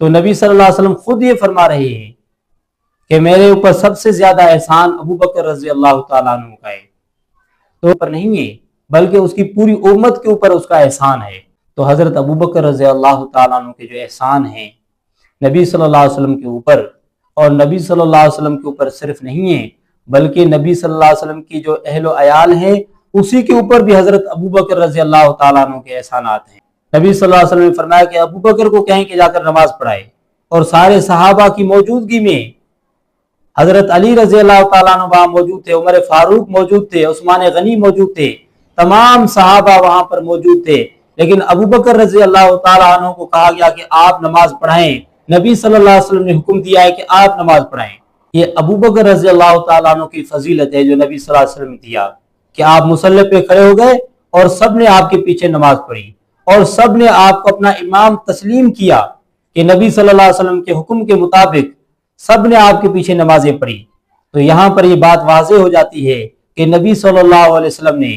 تو نبی صلی اللہ علیہ وسلم خود یہ فرما رہے ہیں کہ میرے اوپر سب سے زیادہ احسان ابو بکر رضی اللہ تعالیٰ عنہ کا ہے، تو اوپر نہیں ہے بلکہ اس کی پوری امت کے اوپر اس کا احسان ہے۔ تو حضرت ابو بکر رضی اللہ تعالیٰ عنہ کے جو احسان ہیں نبی صلی اللہ علیہ وسلم کے اوپر، اور نبی صلی اللہ علیہ وسلم کے اوپر صرف نہیں ہے بلکہ نبی صلی اللہ علیہ وسلم کی جو اہل و عیال ہیں اسی کے اوپر بھی حضرت ابو بکر رضی اللہ تعالیٰ عنہ کے احسانات ہیں۔ نبی صلی اللہ علیہ وسلم نے فرمایا کہ ابو بکر کو کہیں کہ جا کر نماز پڑھائے، اور سارے صحابہ کی موجودگی میں حضرت علی رضی اللہ تعالیٰ عنہ وہاں موجود تھے، عمر فاروق موجود تھے، عثمان غنی موجود تھے، تمام صحابہ وہاں پر موجود تھے، لیکن ابو بکر رضی اللہ تعالیٰ عنہ کو کہا گیا کہ آپ نماز پڑھائیں۔ نبی صلی اللہ علیہ وسلم نے حکم دیا ہے کہ آپ نماز پڑھائیں۔ یہ ابو بکر رضی اللہ تعالیٰ عنہ کی فضیلت ہے جو نبی صلی اللہ علیہ وسلم نے دیا کہ آپ مصلی پہ کھڑے ہو گئے اور سب نے آپ کے پیچھے نماز پڑھی، اور سب نے آپ کو اپنا امام تسلیم کیا کہ نبی صلی اللہ علیہ وسلم کے حکم کے مطابق سب نے آپ کے پیچھے نمازیں پڑھی۔ تو یہاں پر یہ بات واضح ہو جاتی ہے کہ نبی صلی اللہ علیہ وسلم نے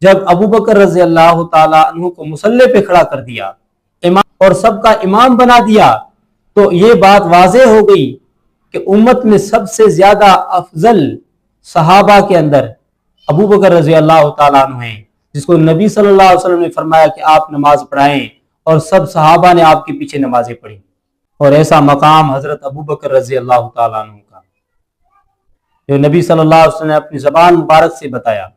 جب ابو بکر رضی اللہ تعالیٰ عنہ کو مصلی پہ کھڑا کر دیا امام اور سب کا امام بنا دیا، تو یہ بات واضح ہو گئی کہ امت میں سب سے زیادہ افضل صحابہ کے اندر ابو بکر رضی اللہ تعالیٰ عنہ ہیں، جس کو نبی صلی اللہ علیہ وسلم نے فرمایا کہ آپ نماز پڑھائیں، اور سب صحابہ نے آپ کے پیچھے نمازیں پڑھی۔ اور ایسا مقام حضرت ابو بکر رضی اللہ تعالیٰ عنہ کا جو نبی صلی اللہ علیہ وسلم نے اپنی زبان مبارک سے بتایا،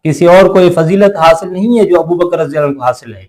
کسی اور کو یہ فضیلت حاصل نہیں ہے جو ابو بکر رضی اللہ عنہ کو حاصل ہے۔